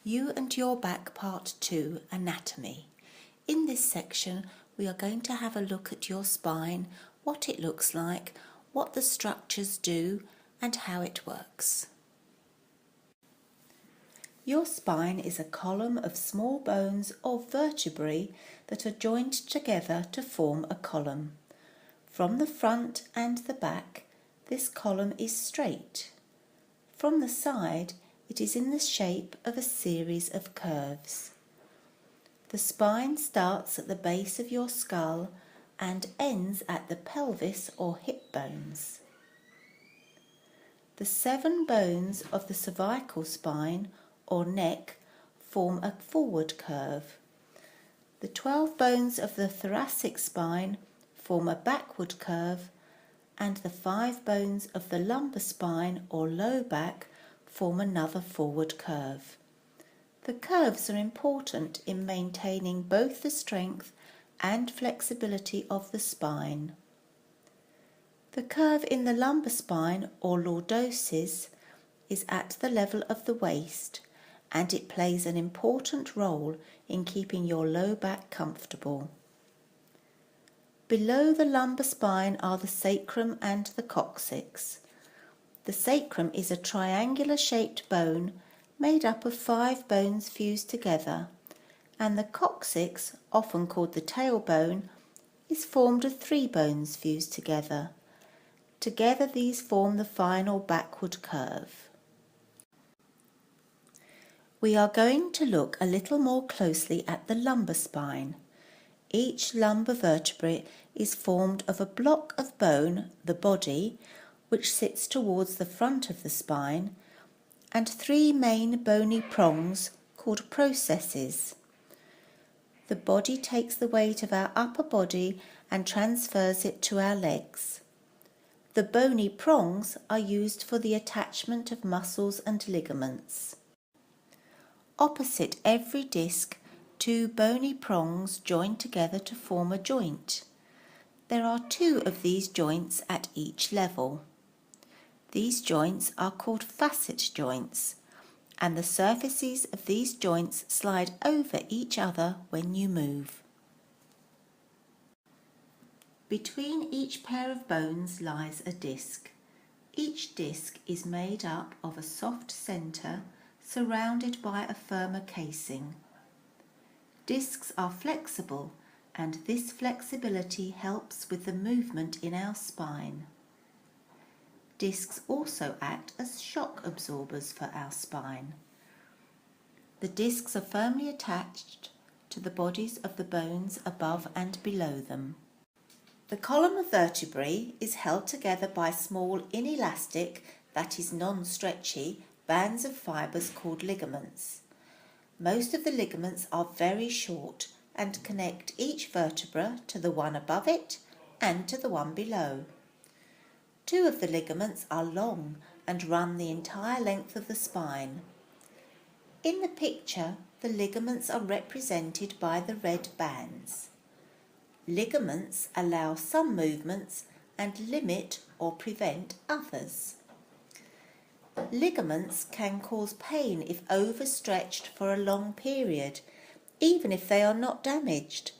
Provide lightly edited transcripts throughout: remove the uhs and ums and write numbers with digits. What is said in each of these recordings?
You and Your Back Part 2 Anatomy. In this section we are going to have a look at your spine, what it looks like, what the structures do and how it works. Your spine is a column of small bones or vertebrae that are joined together to form a column. From the front and the back, this column is straight. From the side, it is in the shape of a series of curves. The spine starts at the base of your skull and ends at the pelvis or hip bones. The 7 bones of the cervical spine or neck form a forward curve. The 12 bones of the thoracic spine form a backward curve, and the 5 bones of the lumbar spine or low back form another forward curve. The curves are important in maintaining both the strength and flexibility of the spine. The curve in the lumbar spine or lordosis is at the level of the waist, and it plays an important role in keeping your low back comfortable. Below the lumbar spine are the sacrum and the coccyx. The sacrum is a triangular-shaped bone made up of 5 bones fused together, and the coccyx, often called the tailbone, is formed of 3 bones fused together. Together these form the final backward curve. We are going to look a little more closely at the lumbar spine. Each lumbar vertebrae is formed of a block of bone, the body, which sits towards the front of the spine, and 3 main bony prongs called processes. The body takes the weight of our upper body and transfers it to our legs. The bony prongs are used for the attachment of muscles and ligaments. Opposite every disc, 2 bony prongs join together to form a joint. There are 2 of these joints at each level. These joints are called facet joints, and the surfaces of these joints slide over each other when you move. Between each pair of bones lies a disc. Each disc is made up of a soft centre surrounded by a firmer casing. Discs are flexible, and this flexibility helps with the movement in our spine. Discs also act as shock absorbers for our spine. The discs are firmly attached to the bodies of the bones above and below them. The column of vertebrae is held together by small inelastic, that is non-stretchy, bands of fibres called ligaments. Most of the ligaments are very short and connect each vertebra to the one above it and to the one below. 2 of the ligaments are long and run the entire length of the spine. In the picture, the ligaments are represented by the red bands. Ligaments allow some movements and limit or prevent others. Ligaments can cause pain if overstretched for a long period, even if they are not damaged.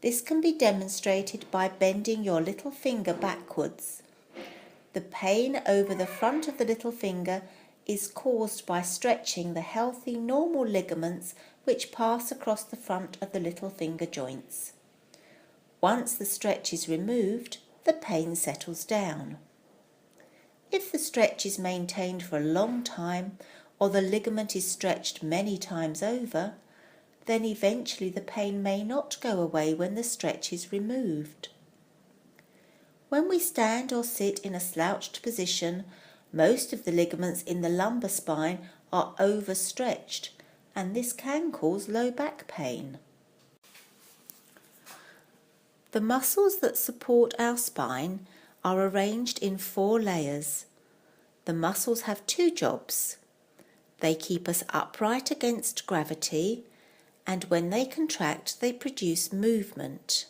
This can be demonstrated by bending your little finger backwards. The pain over the front of the little finger is caused by stretching the healthy normal ligaments which pass across the front of the little finger joints. Once the stretch is removed, the pain settles down. If the stretch is maintained for a long time, or the ligament is stretched many times over, then eventually the pain may not go away when the stretch is removed. When we stand or sit in a slouched position, most of the ligaments in the lumbar spine are overstretched, and this can cause low back pain. The muscles that support our spine are arranged in 4 layers. The muscles have 2 jobs. They keep us upright against gravity, and when they contract, they produce movement.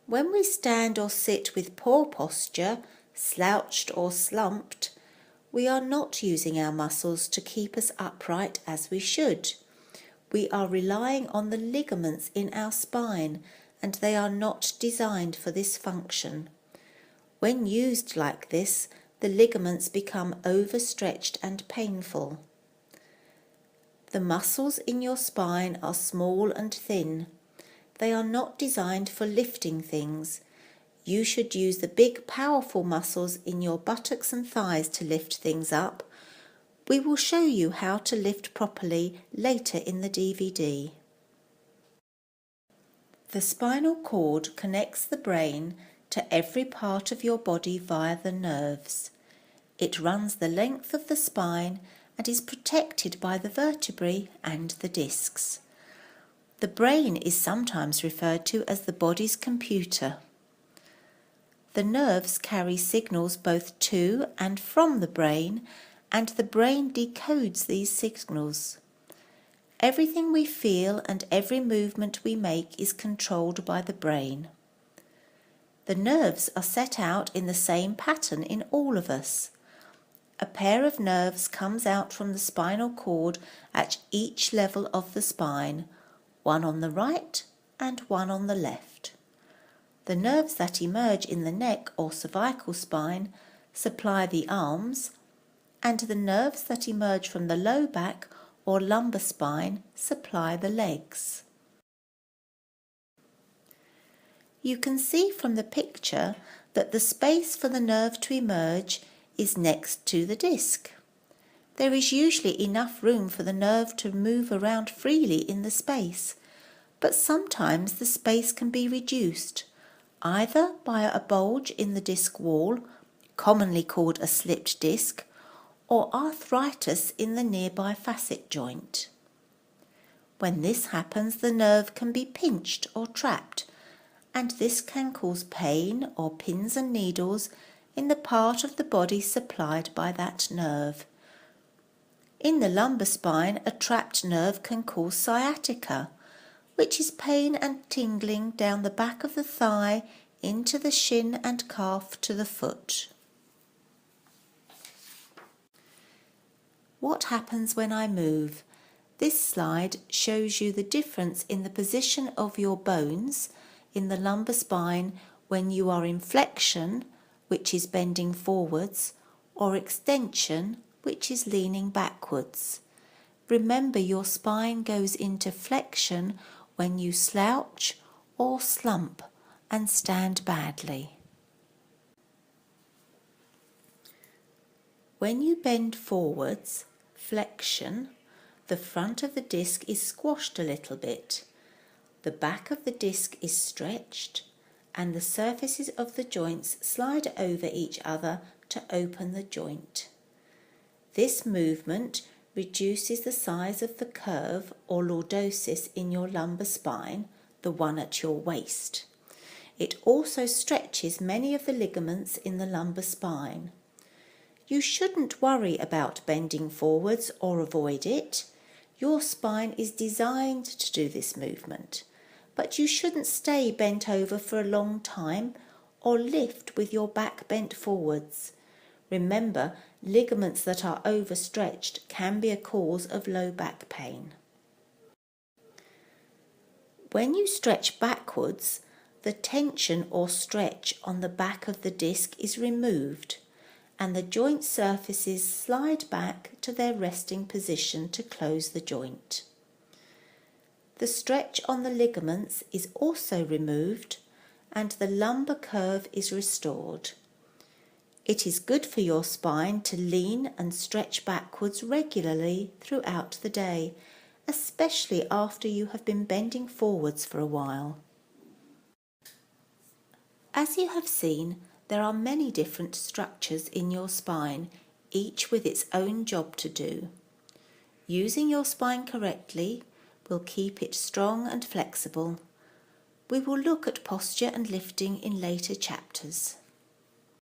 When we stand or sit with poor posture, slouched or slumped, We are not using our muscles to keep us upright as we should. We are relying on the ligaments in our spine, and they are not designed for this function. When used like this, the ligaments become overstretched and painful. The muscles in your spine are small and thin. They are not designed for lifting things. You should use the big, powerful muscles in your buttocks and thighs to lift things up. We will show you how to lift properly later in the DVD. The spinal cord connects the brain to every part of your body via the nerves. It runs the length of the spine and is protected by the vertebrae and the discs. The brain is sometimes referred to as the body's computer. The nerves carry signals both to and from the brain, and the brain decodes these signals. Everything we feel and every movement we make is controlled by the brain. The nerves are set out in the same pattern in all of us. A pair of nerves comes out from the spinal cord at each level of the spine, one on the right and one on the left. The nerves that emerge in the neck or cervical spine supply the arms, and the nerves that emerge from the low back or lumbar spine supply the legs. You can see from the picture that the space for the nerve to emerge is next to the disc. There is usually enough room for the nerve to move around freely in the space, but sometimes the space can be reduced, either by a bulge in the disc wall, commonly called a slipped disc, or arthritis in the nearby facet joint. When this happens, the nerve can be pinched or trapped, and this can cause pain or pins and needles in the part of the body supplied by that nerve. In the lumbar spine, a trapped nerve can cause sciatica, which is pain and tingling down the back of the thigh into the shin and calf to the foot. What happens when I move? This slide shows you the difference in the position of your bones in the lumbar spine when you are in flexion, which is bending forwards, or extension, which is leaning backwards. Remember, your spine goes into flexion when you slouch or slump and stand badly. When you bend forwards, flexion, the front of the disc is squashed a little bit. The back of the disc is stretched, and the surfaces of the joints slide over each other to open the joint. This movement reduces the size of the curve or lordosis in your lumbar spine, the one at your waist. It also stretches many of the ligaments in the lumbar spine. You shouldn't worry about bending forwards or avoid it. Your spine is designed to do this movement, but you shouldn't stay bent over for a long time or lift with your back bent forwards. Remember, ligaments that are overstretched can be a cause of low back pain. When you stretch backwards, the tension or stretch on the back of the disc is removed, and the joint surfaces slide back to their resting position to close the joint. The stretch on the ligaments is also removed, and the lumbar curve is restored. It is good for your spine to lean and stretch backwards regularly throughout the day, especially after you have been bending forwards for a while. As you have seen, there are many different structures in your spine, each with its own job to do. Using your spine correctly will keep it strong and flexible. We will look at posture and lifting in later chapters.